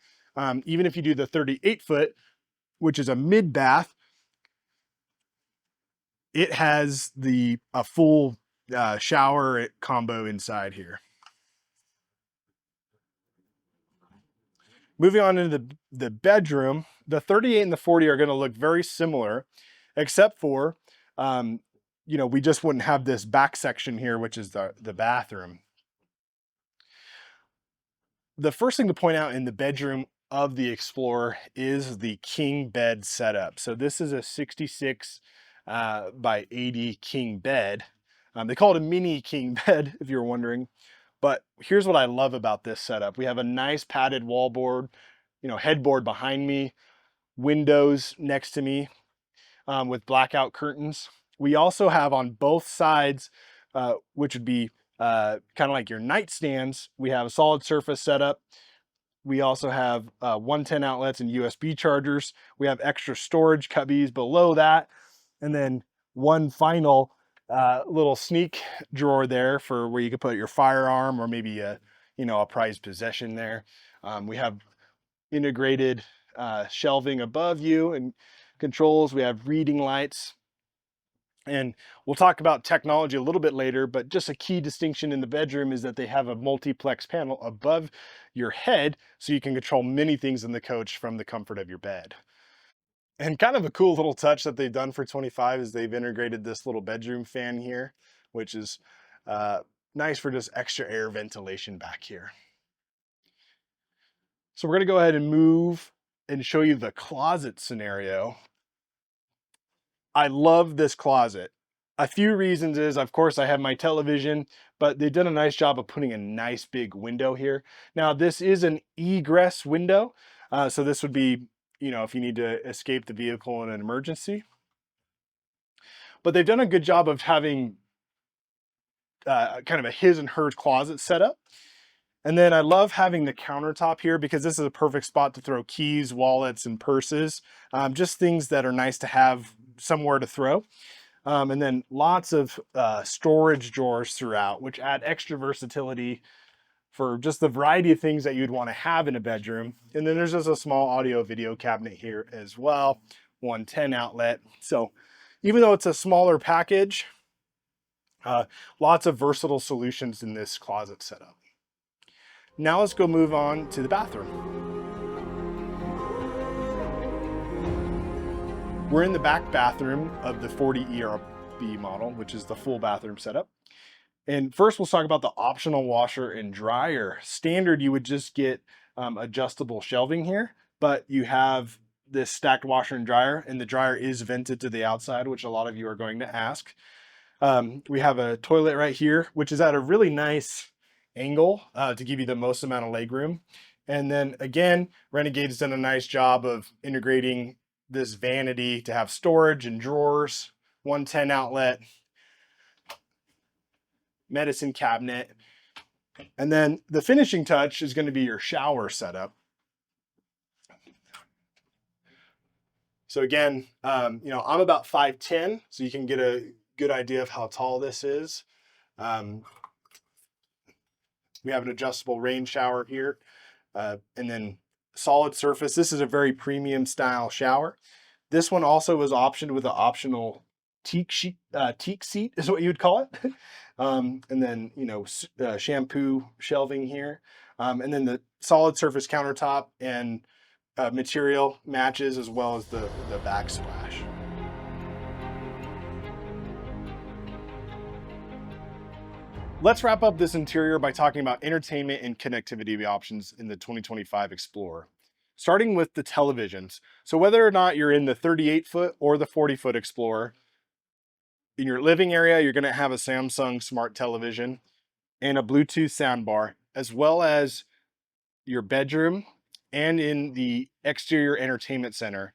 Even if you do the 38 foot, which is a mid bath, it has a full shower combo inside here. Moving on into the bedroom, the 38 and the 40 are going to look very similar, except for, we just wouldn't have this back section here, which is the bathroom. The first thing to point out in the bedroom of the Explorer is the king bed setup. So this is a 66 by 80 king bed. They call it a mini king bed, if you're wondering. But here's what I love about this setup. We have a nice padded wallboard, headboard behind me, windows next to me, with blackout curtains. We also have on both sides, which would be kind of like your nightstands, we have a solid surface setup. We also have 110 outlets and USB chargers. We have extra storage cubbies below that. And then one final little sneak drawer there for where you could put your firearm or maybe a prized possession there. We have integrated shelving above you and controls. We have reading lights. And we'll talk about technology a little bit later, but just a key distinction in the bedroom is that they have a multiplex panel above your head, so you can control many things in the coach from the comfort of your bed. And kind of a cool little touch that they've done for 25 is they've integrated this little bedroom fan here, which is nice for just extra air ventilation back here. So we're gonna go ahead and move and show you the closet scenario. I love this closet. A few reasons is, of course, I have my television, but they've done a nice job of putting a nice big window here. Now, this is an egress window. So this would be, if you need to escape the vehicle in an emergency. But they've done a good job of having kind of a his and hers closet set up. And then I love having the countertop here because this is a perfect spot to throw keys, wallets, and purses. Just things that are nice to have somewhere to throw. And then lots of storage drawers throughout, which add extra versatility for just the variety of things that you'd want to have in a bedroom. And then there's just a small audio video cabinet here as well, 110 outlet. So even though it's a smaller package, lots of versatile solutions in this closet setup. Now let's go move on to the bathroom. We're in the back bathroom of the 40 ERB model, which is the full bathroom setup. And first we'll talk about the optional washer and dryer. Standard, you would just get adjustable shelving here, but you have this stacked washer and dryer, and the dryer is vented to the outside, which a lot of you are going to ask. We have a toilet right here, which is at a really nice angle to give you the most amount of leg room. And then again, Renegade has done a nice job of integrating this vanity to have storage and drawers, 110 outlet, medicine cabinet. And then the finishing touch is going to be your shower setup. So again, I'm about 5'10", so you can get a good idea of how tall this is. We have an adjustable rain shower here, and then solid surface. This is a very premium style shower. This one also was optioned with an optional teak seat is what you would call it. And then, shampoo shelving here. And then the solid surface countertop and material matches, as well as the backsplash. Let's wrap up this interior by talking about entertainment and connectivity options in the 2025 Explorer. Starting with the televisions. So whether or not you're in the 38-foot or the 40-foot Explorer, in your living area, you're going to have a Samsung smart television and a Bluetooth soundbar, as well as your bedroom and in the exterior entertainment center.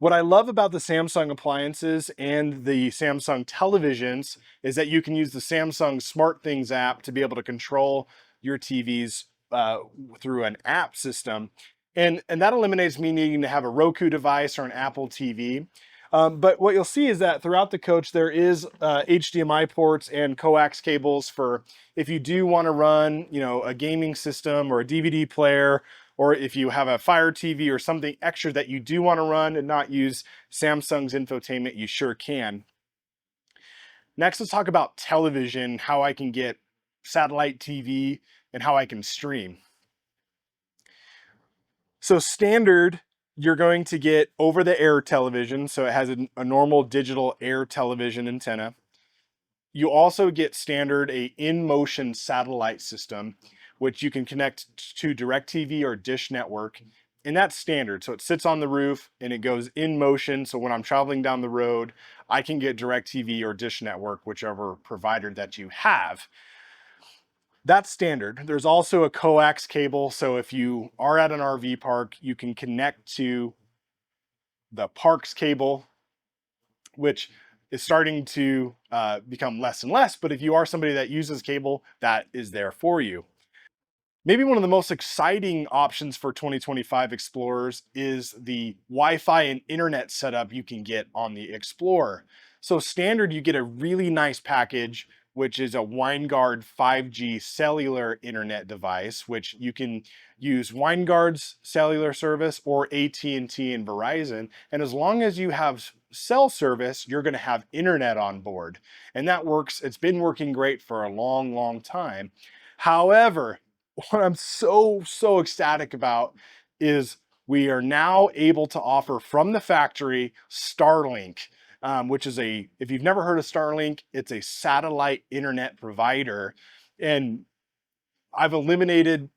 What I love about the Samsung appliances and the Samsung televisions is that you can use the Samsung SmartThings app to be able to control your TVs through an app system. And that eliminates me needing to have a Roku device or an Apple TV. But what you'll see is that throughout the coach, there is HDMI ports and coax cables for if you do want to run, a gaming system or a DVD player, or if you have a Fire TV or something extra that you do want to run and not use Samsung's infotainment, you sure can. Next, let's talk about television, how I can get satellite TV and how I can stream. So standard, you're going to get over-the-air television, so it has a normal digital air television antenna. You also get standard a in-motion satellite system, which you can connect to DirecTV or Dish Network, and that's standard. So it sits on the roof and it goes in motion, so when I'm traveling down the road, I can get DirecTV or Dish Network, whichever provider that you have. That's standard. There's also a coax cable, so if you are at an RV park, you can connect to the parks cable, which is starting to become less and less, but if you are somebody that uses cable, that is there for you. Maybe one of the most exciting options for 2025 Explorers is the Wi-Fi and internet setup you can get on the Explorer. So standard, you get a really nice package, which is a WineGuard 5G cellular internet device, which you can use WineGuard's cellular service or AT&T and Verizon. And as long as you have cell service, you're gonna have internet on board. And that works, it's been working great for a long, long time. However, what I'm so ecstatic about is we are now able to offer from the factory Starlink, which is if you've never heard of Starlink, it's a satellite internet provider. And I've eliminated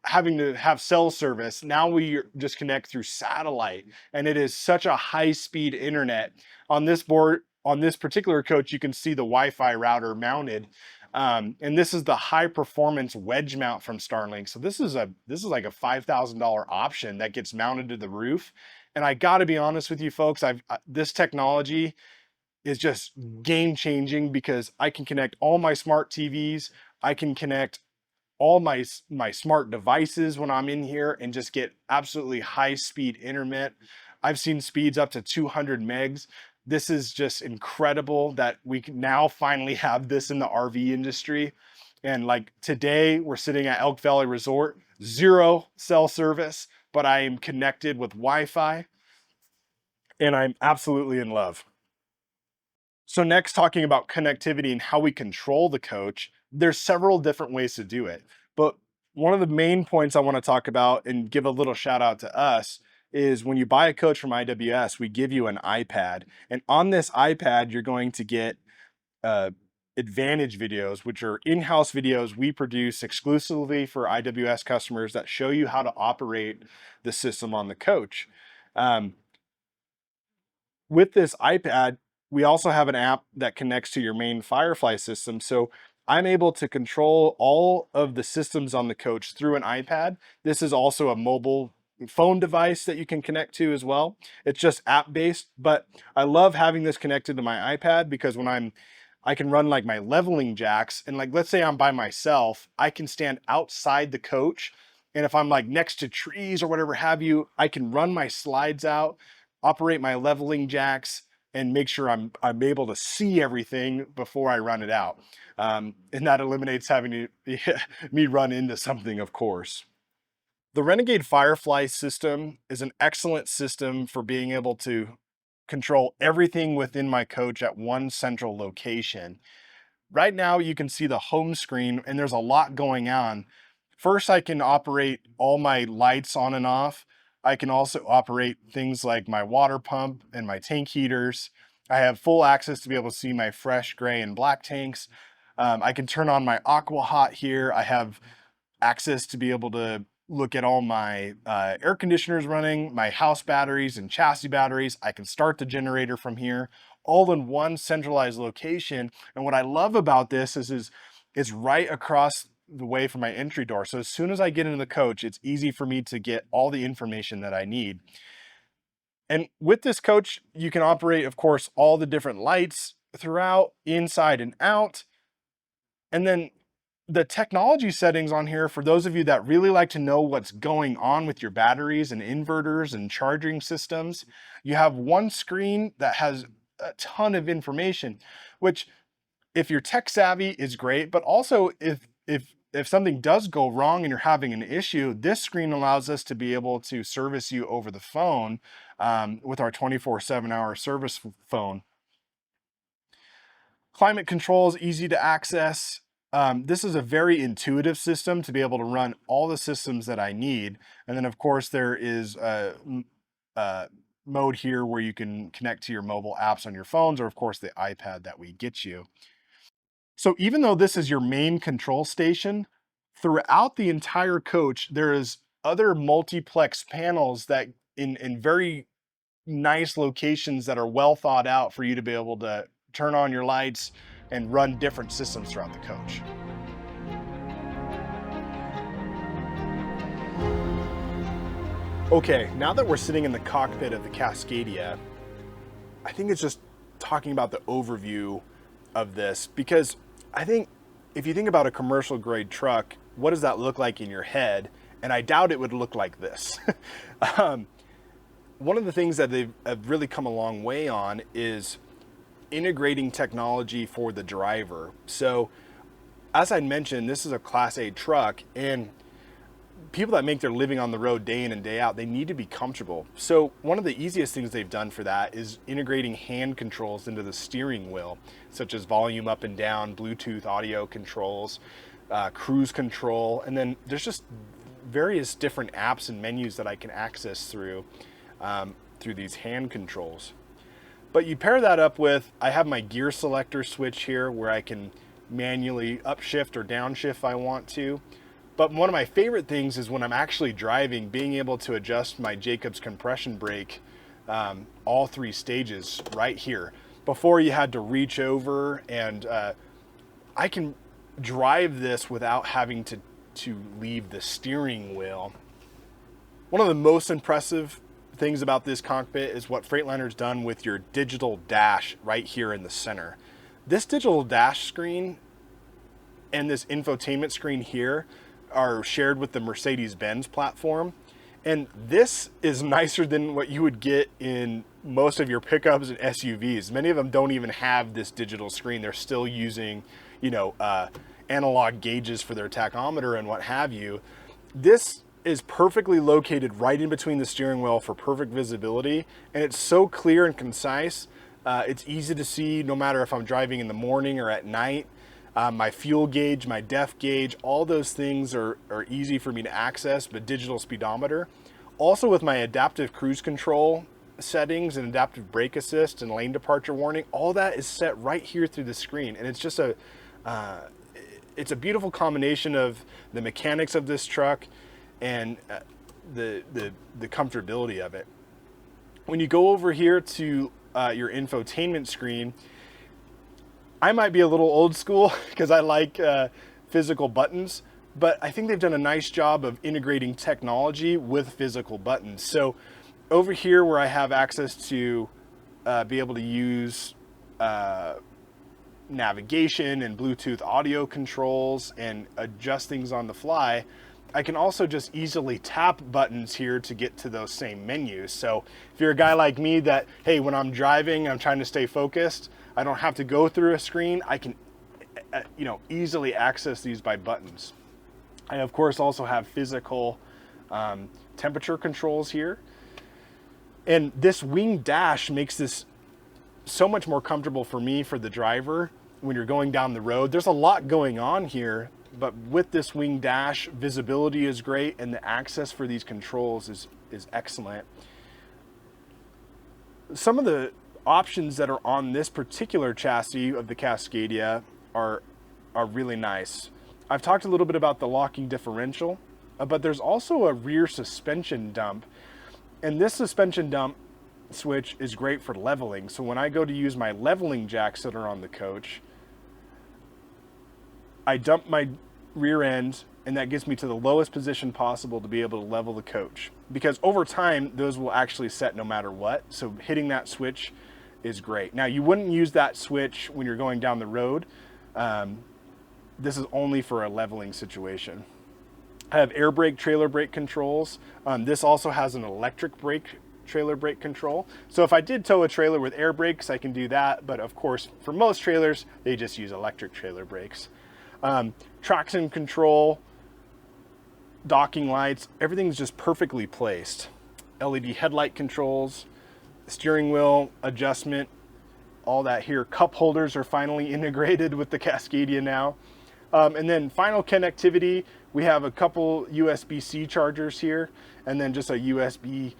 having to have cell service. Now we just connect through satellite, and it is such a high speed internet. On this board, on this particular coach, you can see the Wi-Fi router mounted. And this is the high performance wedge mount from Starlink. So this is like a $5,000 option that gets mounted to the roof. And I got to be honest with you folks, this technology is just game changing because I can connect all my smart TVs. I can connect all my smart devices when I'm in here and just get absolutely high speed internet. I've seen speeds up to 200 megs. This is just incredible that we can now finally have this in the RV industry. And like today, we're sitting at Elk Valley Resort, 0 cell service, but I am connected with Wi-Fi, and I'm absolutely in love. So next, talking about connectivity and how we control the coach, there's several different ways to do it. But one of the main points I want to talk about and give a little shout out to us is when you buy a coach from IWS, we give you an iPad. And on this iPad, you're going to get Advantage videos, which are in-house videos we produce exclusively for IWS customers that show you how to operate the system on the coach. With this iPad, we also have an app that connects to your main Firefly system. So I'm able to control all of the systems on the coach through an iPad. This is also a mobile phone device that you can connect to as well. It's just app-based, but I love having this connected to my iPad because when I can run like my leveling jacks, and like, let's say I'm by myself, I can stand outside the coach. And if I'm like next to trees or whatever have you, I can run my slides out, operate my leveling jacks, and make sure I'm able to see everything before I run it out. And that eliminates having to me run into something, of course. The Renegade Firefly system is an excellent system for being able to control everything within my coach at one central location. Right now you can see the home screen and there's a lot going on. First, I can operate all my lights on and off. I can also operate things like my water pump and my tank heaters. I have full access to be able to see my fresh gray and black tanks. I can turn on my aqua hot here. I have access to be able to look at all my air conditioners running, my house batteries and chassis batteries. I can start the generator from here, all in one centralized location. And what I love about this is it's right across the way from my entry door. So as soon as I get into the coach, it's easy for me to get all the information that I need. And with this coach, you can operate, of course, all the different lights throughout, inside and out. And then the technology settings on here, for those of you that really like to know what's going on with your batteries and inverters and charging systems, you have one screen that has a ton of information, which if you're tech savvy is great, but also if something does go wrong and you're having an issue, this screen allows us to be able to service you over the phone with our 24/7 hour service phone. Climate control is easy to access. This is a very intuitive system to be able to run all the systems that I need. And then of course there is a mode here where you can connect to your mobile apps on your phones, or of course the iPad that we get you. So even though this is your main control station, throughout the entire coach, there is other multiplex panels that in very nice locations that are well thought out for you to be able to turn on your lights and run different systems throughout the coach. Okay, now that we're sitting in the cockpit of the Cascadia, I think it's just talking about the overview of this, because I think if you think about a commercial grade truck, what does that look like in your head? And I doubt it would look like this. One of the things that they've really come a long way on is integrating technology for the driver. So as I mentioned, this is a Class A truck, and people that make their living on the road day in and day out, they need to be comfortable. So one of the easiest things they've done for that is integrating hand controls into the steering wheel, such as volume up and down, Bluetooth audio controls, cruise control, and then there's just various different apps and menus that I can access through these hand controls. But you pair that up with, I have my gear selector switch here where I can manually upshift or downshift if I want to. But one of my favorite things is when I'm actually driving, being able to adjust my Jacobs compression brake, all 3 stages right here. Before you had to reach over, and I can drive this without having to leave the steering wheel. One of the most impressive things about this cockpit is what Freightliner's done with your digital dash right here in the center. This digital dash screen and this infotainment screen here are shared with the Mercedes-Benz platform. And this is nicer than what you would get in most of your pickups and SUVs. Many of them don't even have this digital screen. They're still using, you know, analog gauges for their tachometer and what have you. This is perfectly located right in between the steering wheel for perfect visibility. And it's so clear and concise. It's easy to see no matter if I'm driving in the morning or at night. My fuel gauge, my depth gauge, all those things are easy for me to access, but digital speedometer. Also with my adaptive cruise control settings and adaptive brake assist and lane departure warning, all that is set right here through the screen. And it's just it's a beautiful combination of the mechanics of this truck and the comfortability of it. When you go over here to your infotainment screen, I might be a little old school because I like physical buttons, but I think they've done a nice job of integrating technology with physical buttons. So over here where I have access to be able to use navigation and Bluetooth audio controls and adjust things on the fly, I can also just easily tap buttons here to get to those same menus. So if you're a guy like me that, hey, when I'm driving, I'm trying to stay focused, I don't have to go through a screen. I can, you know, easily access these by buttons. I, of course, also have physical temperature controls here. And this wing dash makes this so much more comfortable for me, for the driver, when you're going down the road. There's a lot going on here, but with this wing dash, visibility is great, and the access for these controls is excellent. Some of the options that are on this particular chassis of the Cascadia are really nice. I've talked a little bit about the locking differential, but there's also a rear suspension dump. And this suspension dump switch is great for leveling. So when I go to use my leveling jacks that are on the coach, I dump my rear end, and that gets me to the lowest position possible to be able to level the coach. Because over time, those will actually set no matter what. So hitting that switch is great. Now, you wouldn't use that switch when you're going down the road. This is only for a leveling situation. I have air brake, trailer brake controls. This also has an electric brake, trailer brake control. So if I did tow a trailer with air brakes, I can do that. But of course, for most trailers, they just use electric trailer brakes. Traction control, docking lights, everything's just perfectly placed. LED headlight controls, steering wheel adjustment, all that here. Cup holders are finally integrated with the Cascadia now. And then final connectivity, we have a couple USB-C chargers here, and then just a USB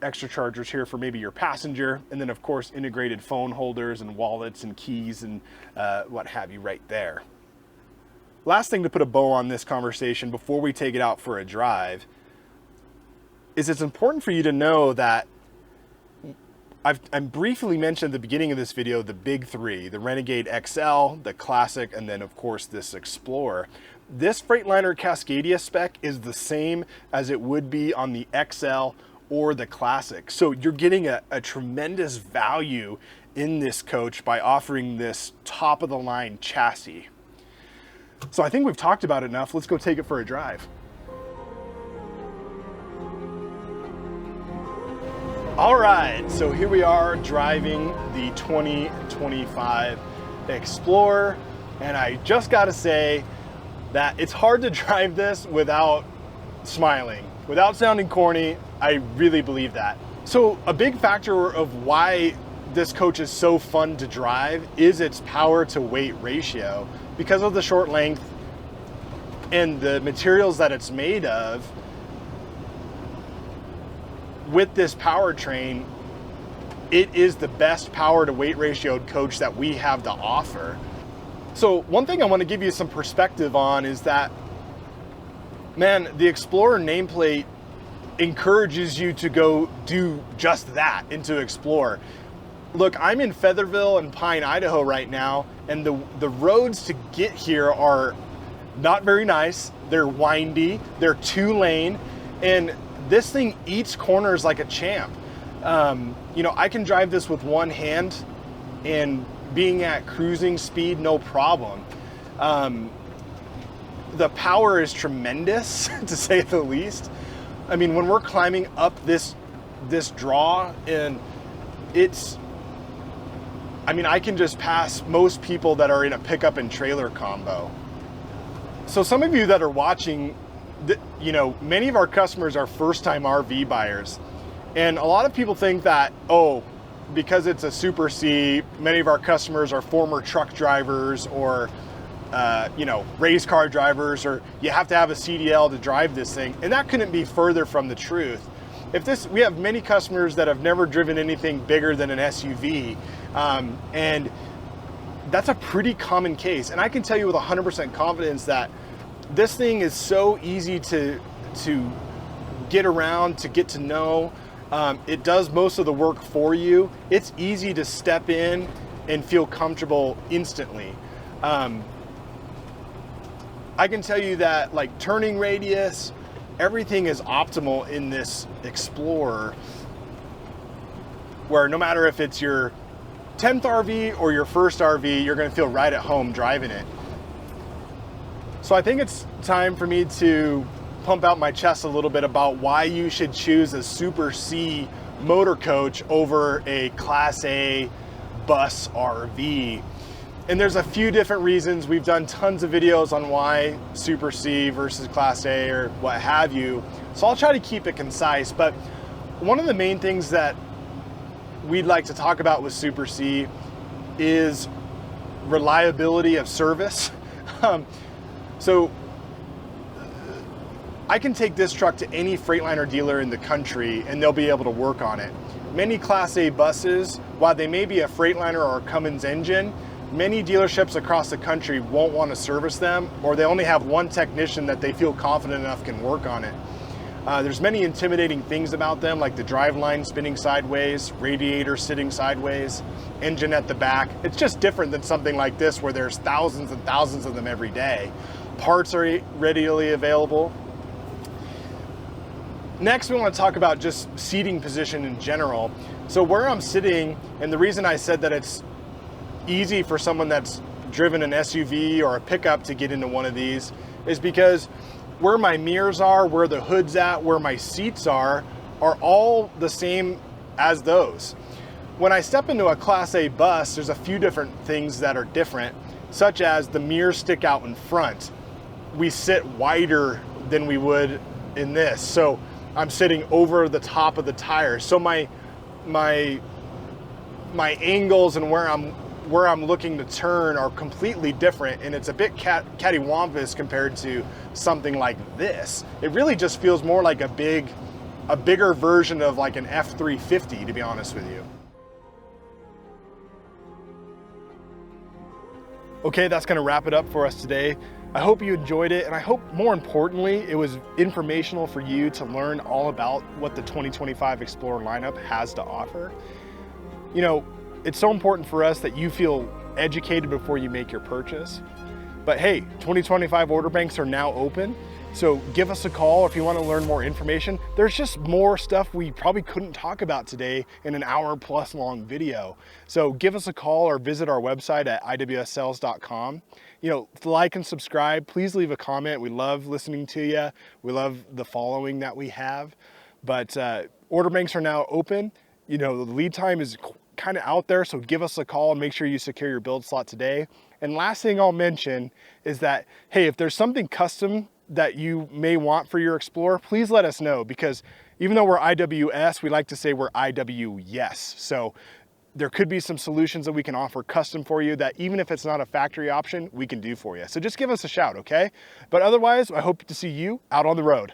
extra chargers here for maybe your passenger. And then of course, integrated phone holders and wallets and keys and what have you right there. Last thing to put a bow on this conversation before we take it out for a drive is it's important for you to know that I briefly mentioned at the beginning of this video the big three: the Renegade XL, the Classic, and then of course this Explorer. This Freightliner Cascadia spec is the same as it would be on the XL or the Classic. So you're getting a tremendous value in this coach by offering this top of the line chassis. So I think we've talked about it enough. Let's go take it for a drive. All right, so here we are driving the 2025 Explorer, and I just gotta say that it's hard to drive this without smiling. Without sounding corny, I really believe that. So a big factor of why this coach is so fun to drive is its power to weight ratio. Because of the short length and the materials that it's made of, with this powertrain, it is the best power to weight ratioed coach that we have to offer. So one thing I want to give you some perspective on is that Man, the Explorer nameplate encourages you to go do just that and to explore. Look, I'm in Featherville and Pine, Idaho right now, and the roads to get here are not very nice. They're windy, they're 2-lane, and this thing eats corners like a champ. You know, I can drive this with one hand and being at cruising speed, no problem. The power is tremendous, to say the least. I mean, when we're climbing up this draw, and I mean, I can just pass most people that are in a pickup and trailer combo. So some of you that are watching, you know, many of our customers are first-time RV buyers. And a lot of people think that, oh, because it's a Super C, many of our customers are former truck drivers or, you know, race car drivers, or you have to have a CDL to drive this thing. And that couldn't be further from the truth. We have many customers that have never driven anything bigger than an SUV. And that's a pretty common case. And I can tell you with 100% confidence that this thing is so easy to get around, to get to know. It does most of the work for you. It's easy to step in and feel comfortable instantly. I can tell you that, like, turning radius, everything is optimal in this Explorer, where no matter if it's your 10th RV or your first RV, you're gonna feel right at home driving it. So I think it's time for me to pump out my chest a little bit about why you should choose a Super C motor coach over a Class A bus RV. And there's a few different reasons. We've done tons of videos on why Super C versus Class A or what have you. So I'll try to keep it concise, but one of the main things that we'd like to talk about with Super C is reliability of service. So I can take this truck to any Freightliner dealer in the country and they'll be able to work on it. Many Class A buses, while they may be a Freightliner or a Cummins engine, many dealerships across the country won't want to service them, or they only have one technician that they feel confident enough can work on it. There's many intimidating things about them, like the driveline spinning sideways, radiator sitting sideways, engine at the back. It's just different than something like this where there's thousands and thousands of them every day. Parts are readily available. Next, we want to talk about just seating position in general. So where I'm sitting, and the reason I said that it's easy for someone that's driven an SUV or a pickup to get into one of these, is because where my mirrors are, where the hood's at, where my seats are all the same as those. When I step into a Class A bus, there's a few different things that are different, such as the mirrors stick out in front. We sit wider than we would in this. So I'm sitting over the top of the tires. So my angles and where I'm looking to turn are completely different, and it's a bit cattywampus compared to something like this. It really just feels more like a bigger version of like an F-350, to be honest with you. Okay, that's gonna wrap it up for us today. I hope you enjoyed it, and I hope more importantly, it was informational for you to learn all about what the 2025 Explorer lineup has to offer. You know, it's so important for us that you feel educated before you make your purchase. But hey, 2025 order banks are now open, so give us a call if you want to learn more information. There's just more stuff we probably couldn't talk about today in an hour-plus long video. So give us a call or visit our website at IWSSales.com. You know, like and subscribe. Please leave a comment. We love listening to you. We love the following that we have. But order banks are now open. You know, the lead time is kind of out there, so give us a call and make sure you secure your build slot today. And last thing I'll mention is that, hey, if there's something custom that you may want for your Explorer, please let us know, because even though we're IWS, we like to say we're IWS. So there could be some solutions that we can offer custom for you that even if it's not a factory option, we can do for you. So just give us a shout, okay? But otherwise, I hope to see you out on the road.